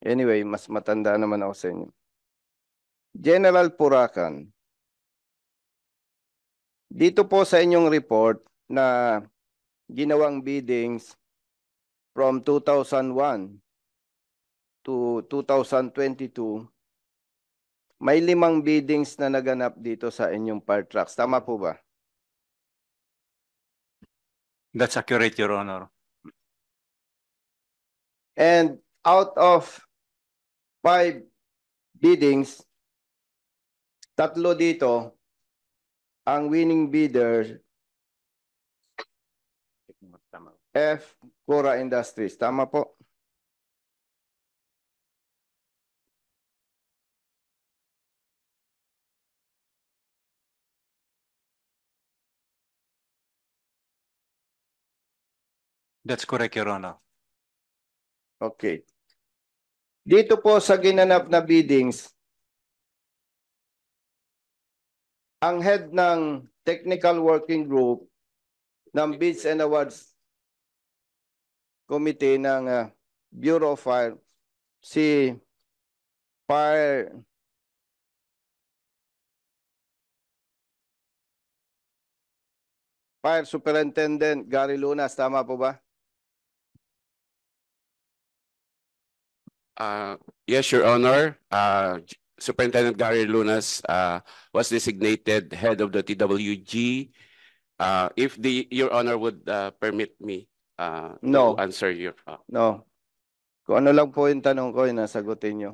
Anyway, mas matanda naman ako sa inyo. General Puracan, dito po sa inyong report na ginawang biddings from 2001 to 2022, may 5 biddings na naganap dito sa inyong fire trucks. Tama po ba? That's accurate, Your Honor. And out of 5 biddings, 3 dito, ang winning bidder, F. Cora Industries. Tama po? That's correct, Your Honor. Okay. Dito po sa ginanap na biddings, ang head ng Technical Working Group ng Bids and Awards Committee ng Bureau of Fire, si Fire Superintendent Gary Lunas. Tama po ba? Yes, Your Honor. Superintendent Gary Lunas was designated head of the TWG. If Your Honor would permit me No. to answer your... No. Kung ano lang po yung tanong ko, yung nasagutin nyo.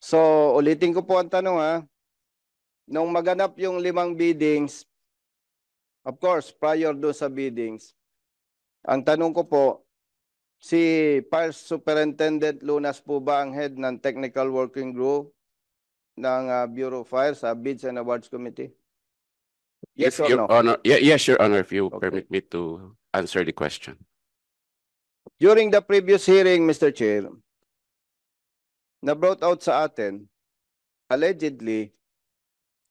So, ulitin ko po ang tanong ha. Nung maganap yung 5 biddings, of course, prior do sa biddings, ang tanong ko po, si Fire Superintendent Lunas po ba ang head ng Technical Working Group ng Bureau of Fire sa Bids and Awards Committee? Yes or Your no? Honor, yes, Your Honor, if you Okay. permit me to answer the question. During the previous hearing, Mr. Chair, na brought out sa atin, allegedly,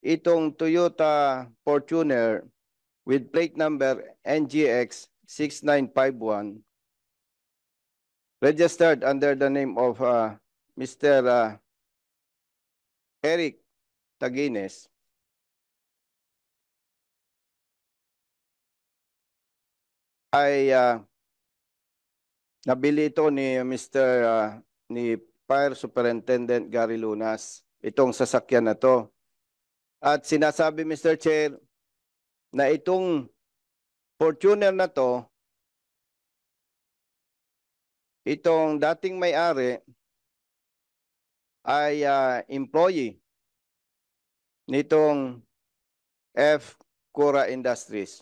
itong Toyota Fortuner with plate number NGX 6951 registered under the name of Mr. Eric Taguines ay nabili ito ni ni Fire Superintendent Gary Lunas, itong sasakyan na to. At sinasabi, Mr. Chair, na itong Fortuner na to, itong dating may-ari ay employee nitong F. Cora Industries.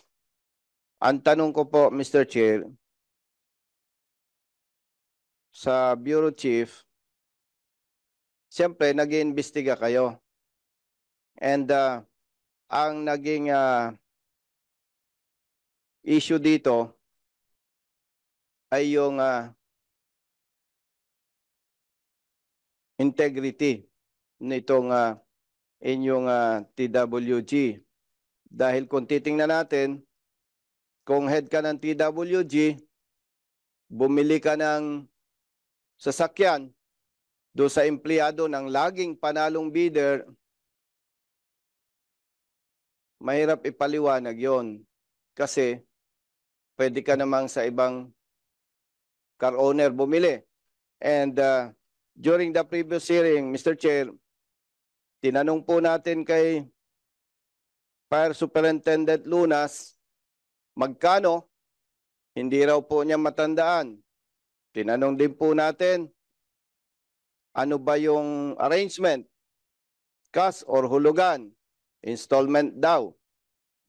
Ang tanong ko po, Mr. Chair, sa Bureau Chief, siyempre nag-iimbestiga kayo. And ang naging issue dito ay yung integrity nitong inyong TWG. Dahil kung titingnan natin, kung head ka ng TWG, bumili ka ng sasakyan doon sa empleyado ng laging panalong bidder, mahirap ipaliwanag yon. Kasi pwede ka namang sa ibang car owner bumili. And during the previous hearing, Mr. Chair, tinanong po natin kay Fire Superintendent Lunas, magkano? Hindi raw po niya matandaan. Tinanong din po natin, ano ba yung arrangement? Cash or hulugan? Installment daw.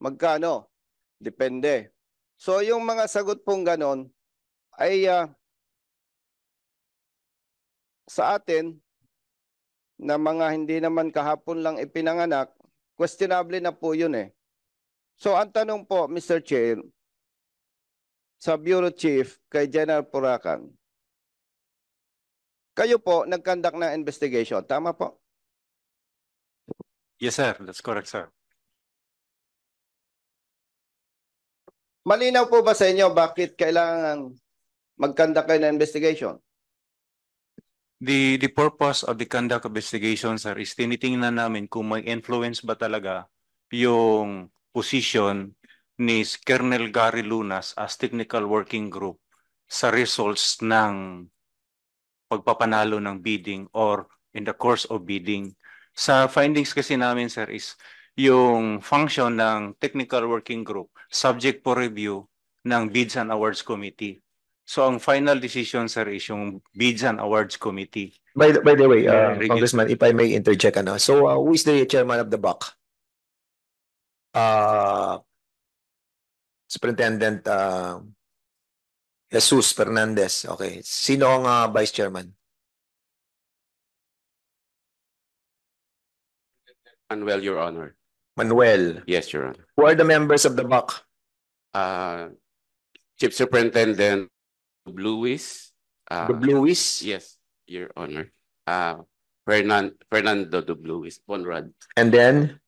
Magkano? Depende. So yung mga sagot pong ganon ay sa atin na mga hindi naman kahapon lang ipinanganak, questionable na po yun eh. So ang tanong po, Mr. Chair, sa Bureau Chief kay General Puracan, kayo po nag-conduct ng investigation. Tama po? Yes, sir. That's correct, sir. Malinaw po ba sa inyo bakit kailangan mag-conduct kayo ng investigation? The purpose of the conduct of investigation, sir, is tinitingnan namin kung may influence ba talaga yung position ni Colonel Gary Lunas as technical working group sa results ng pagpapanalo ng bidding or in the course of bidding. Sa findings kasi namin, sir, is yung function ng technical working group subject for review ng Bids and Awards Committee. So ang final decision, sir, is yung Bids and Awards Committee. By the way, Review. Congressman, if I may interject, so who is the chairman of the BAC? Superintendent Jesus Fernandez. Okay. Sino ang vice chairman? Manuel, Your Honor. Manuel. Yes, Your Honor. Who are the members of the BAC? Chief Superintendent Luis. The Bluis? Yes, Your Honor. Fernando Luis Conrad. And then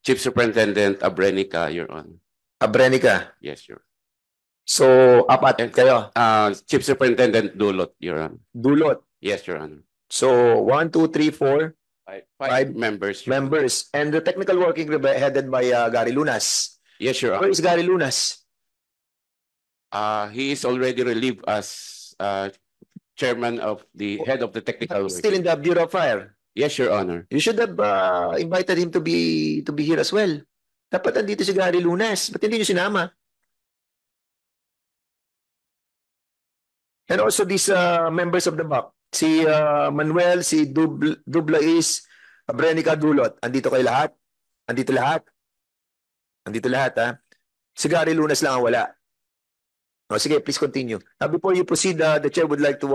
Chief Superintendent Abrenica, Your Honor. Abrenica. Yes, Your So, apat kayo. Chief Superintendent Dulot, Your Honor. Dulot. Yes, Your Honor. So, 1, 2, 3, 4 Five members. Your Honor. members. And the technical working group headed by Gary Lunas. Yes, Your Where Honor. is Gary Lunas? He is already relieved as chairman of the head of the technical. Still in the Bureau of Fire. Yes, Your Honor. You should have invited him to be here as well. Dapat andito si Gary Lunas. Ba't hindi niyo sinama? And also these members of the BAC. Si Manuel, si Dublais, Abrenica, Dulot. Andito kayo lahat? Andito lahat? Andito lahat, ha? Si Gary Lunas lang ang wala. No, sige, please continue. Before you proceed, the chair would like to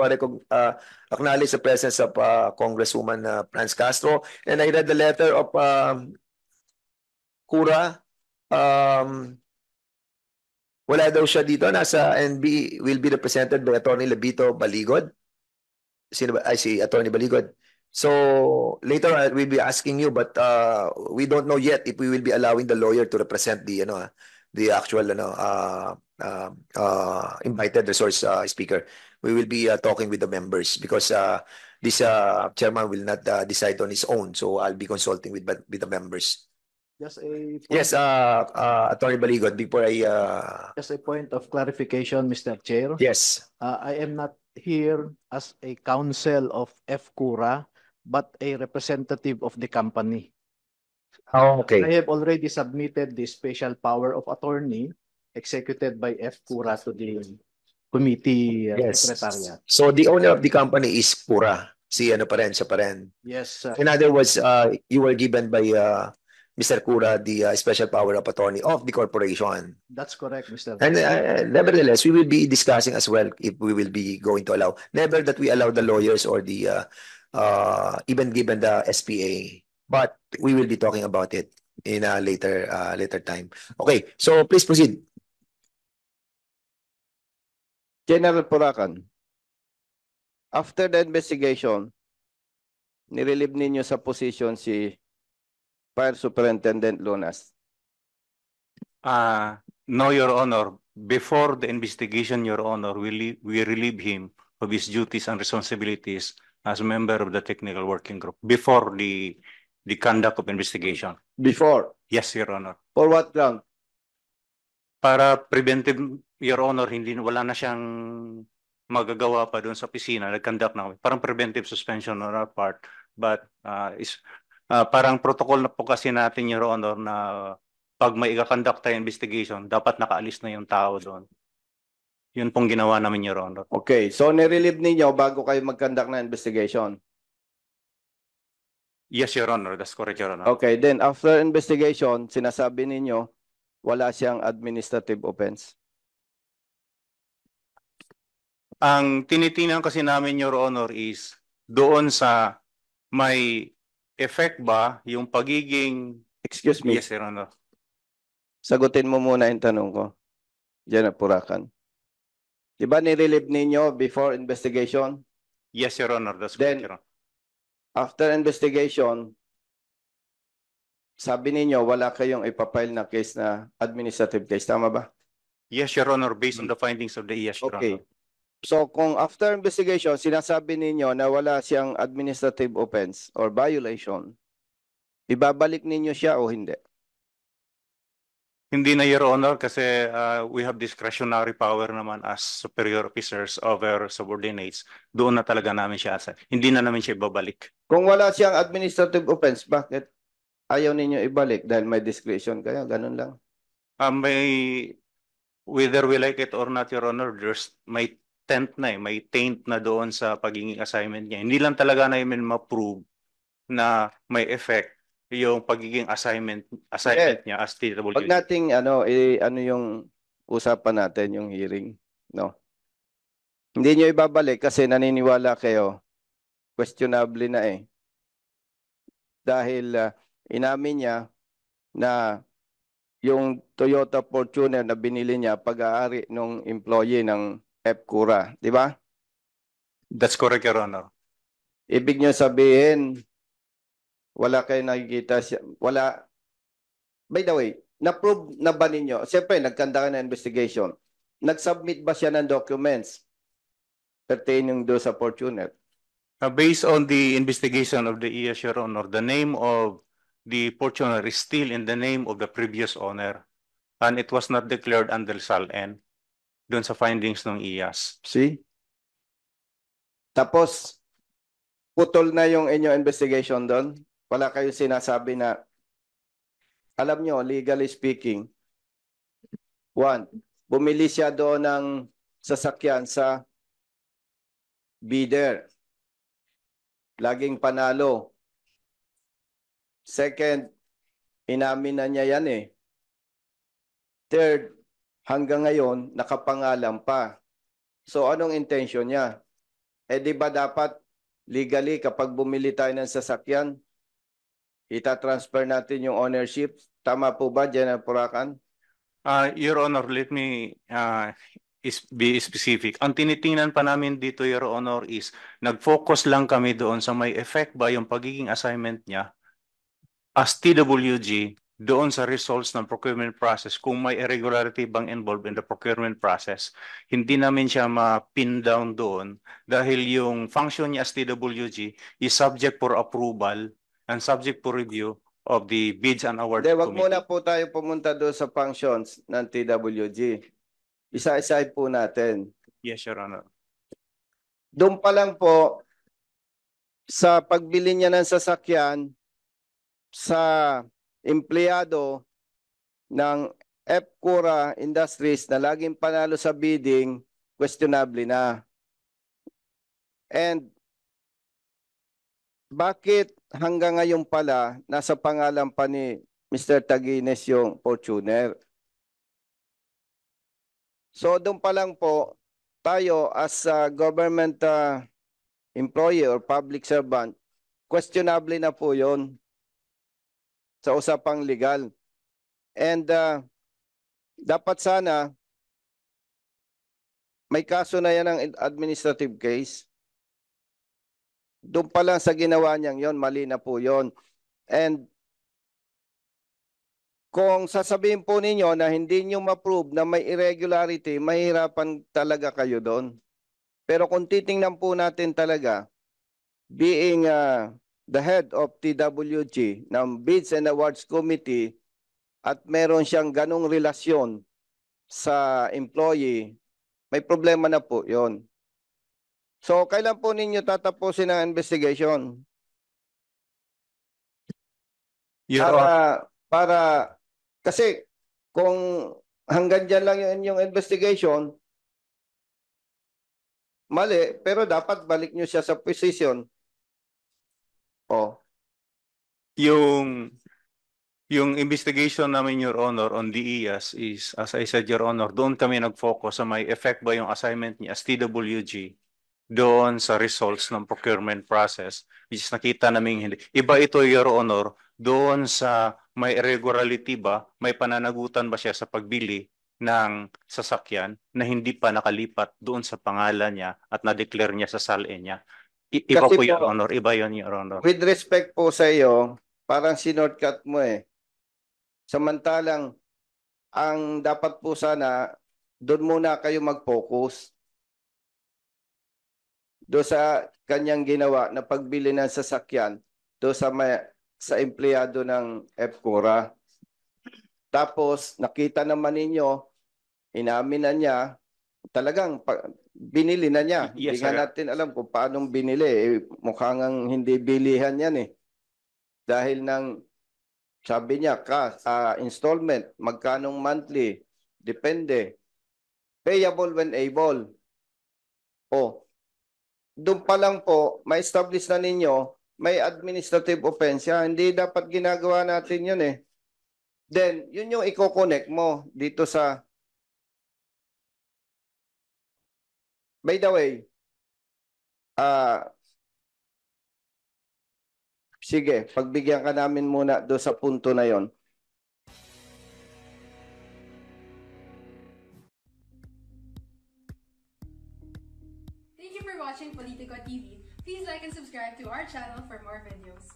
acknowledge the presence of Congresswoman Franz Castro. And I read the letter of Cura. Wala daw siya dito. Nasa NB will be represented by Attorney Labito Baligod. Sino ba? Ay, si Attorney Baligod. So later we'll be asking you, but we don't know yet if we will be allowing the lawyer to represent the actual invited resource speaker. We will be talking with the members because this chairman will not decide on his own. So I'll be consulting with the members. Just a Yes, Attorney Baligod, before just a point of clarification, Mr. Chair. yes. I am not here as a counsel of FCURA, but a representative of the company. Oh, okay. I have already submitted the special power of attorney executed by FCURA to the committee Yes. secretariat. So the owner of the company is Cura. Si ano pa rin, siya pa rin. Yes, In other words, you were given by Mr. Cura the special power of attorney of the corporation. that's correct, Mr. And nevertheless, we will be discussing as well if we will be going to allow. Never that we allow the lawyers or the even given the SPA. But we will be talking about it in a later time. Okay, so please proceed. General Puracan, after the investigation, nirelieve ninyo sa position si Fire Superintendent Lunas. No, Your Honor. Before the investigation, Your Honor, we relieve him of his duties and responsibilities as a member of the technical working group before the conduct of investigation. Before? Yes, Your Honor. For what ground? Para preventive, Your Honor, wala na siyang magagawa pa doon sa opisina, nag-conduct na kami. Parang preventive suspension on our part. But parang protocol na po kasi natin, Your Honor, na pag may i-conduct tayo investigation, dapat nakaalis na yung tao doon. Yun pong ginawa namin, Your Honor. Okay, so nirelieve ninyo bago kayo mag-conduct na investigation. Yes, Your Honor. That's correct, Your Honor. Okay, then after investigation, sinasabi ninyo wala siyang administrative offense. Ang tinitingnan kasi namin, Your Honor, is doon sa may effect ba yung pagiging... Excuse me. Yes, Your Honor. Sagutin mo muna yung tanong ko. Diyan na Puracan. Diba nirelieve ninyo before investigation? Yes, Your Honor. That's Then, correct, Your Honor. After investigation, sabi ninyo wala kayong ipapile na case na administrative case. Tama ba? Yes, Your Honor. Based on the findings of the ES, Your Okay. Honor. So kung after investigation, sinasabi ninyo na wala siyang administrative offense or violation, ibabalik ninyo siya o hindi? Hindi na, Your Honor, kasi we have discretionary power naman as superior officers over subordinates. Doon na talaga namin siya hindi na namin siya ibabalik. Kung wala siyang administrative offense, bakit ayaw ninyo ibalik? Dahil may discretion kayo, ganun lang. Whether we like it or not, Your Honor, may taint na doon sa pagiging assignment niya. Hindi lang talaga namin ma-prove na may effect yung pagiging assignment niya as TWG. Pag nating ano yung usapan natin, yung hearing, no? Hindi nyo ibabalik kasi naniniwala kayo, questionable na eh. Dahil inamin niya na yung Toyota Fortuner na binili niya pag-aari ng employee ng FCURA, di ba? That's correct, Your Honor. Ibig nyo sabihin, wala kayo nakikita siya, wala. By the way, na-prove na ba ninyo? Siyempre, nagkanda ka na investigation. Nag-submit ba siya ng documents pertaining do sa Fortuner? Based on the investigation of the IAS, Your Honor, the name of the Fortuner is still in the name of the previous owner, and it was not declared under SALN doon sa findings ng IAS. See? Tapos, putol na yung inyong investigation doon. Wala kayo sinasabi na, alam nyo, legally speaking, one, bumili siya doon ng sasakyan sa bidder. Laging panalo. Second, inamin na niya yan eh. Third, hanggang ngayon, nakapangalan pa. So, anong intention niya? Eh, di ba dapat legally kapag bumili tayo ng sasakyan, ita-transfer natin yung ownership? Tama po ba, General Puracan? Your Honor, let me be specific. Ang tinitingnan pa namin dito, Your Honor, is nag-focus lang kami doon sa may effect ba yung pagiging assignment niya as TWG doon sa results ng procurement process kung may irregularity bang involved in the procurement process. Hindi namin siya ma-pin down doon dahil yung function niya as TWG is subject for approval and subject for review of the bids and awards Hindi, wag committee. muna po tayo pumunta doon sa functions ng TWG. Isa-isa po natin. Yes, Your Honor. Doon pa lang po, sa pagbili niya ng sasakyan, sa empleyado ng FCURA Industries na laging panalo sa bidding, questionable na. And bakit hanggang ngayon pala nasa pangalan pa ni Mr. Taguines yung Fortuner? So doon pa lang po, tayo as a government employee or public servant, questionable na po yun sa usapang legal. And dapat sana may kaso na yan ng administrative case. Doon pa lang sa ginawa niyang yon, mali na po yon. And kung sasabihin po ninyo na hindi nyo ma-prove na may irregularity, mahirapan talaga kayo doon. Pero kung titingnan po natin talaga, being the head of TWG ng Bids and Awards Committee at meron siyang ganong relasyon sa employee, may problema na po yon. So, kailan po ninyo tatapusin ang investigation? Para kasi kung hanggang dyan lang yung inyong investigation, mali, pero dapat balik nyo siya sa position. Oh. Yung investigation namin, Your Honor, on DEAS is, as I said, Your Honor, doon kami nag-focus sa may effect ba yung assignment niya as TWG doon sa results ng procurement process, which is nakita namin hindi. Iba ito, Your Honor, doon sa may irregularity ba, may pananagutan ba siya sa pagbili ng sasakyan na hindi pa nakalipat doon sa pangalan niya at na-declare niya sa SALE niya. Iba po, Your Honor. Iba yun, Your Honor. With respect po sa iyo, parang sinortcut mo eh. Samantalang, ang dapat po sana, doon muna kayo mag-focus. do sa kanyang ginawa na pagbili ng sasakyan do sa sa empleyado ng FCURA. Tapos nakita naman ninyo, inamin na niya, talagang binili na niya. Yes, Hindi nga sir. natin alam kung paano binili. Mukhang hindi bilihan yan eh. Dahil sabi niya, installment, magkanong monthly, depende. Payable when able. Doon pa lang po, ma-establish na ninyo, may administrative offense yan. Hindi dapat ginagawa natin yun eh. Then, yun yung i-connect mo dito sa... By the way, sige, pagbigyan ka namin muna doon sa punto na yon. Thank you for watching Politico TV. Please like and subscribe to our channel for more videos.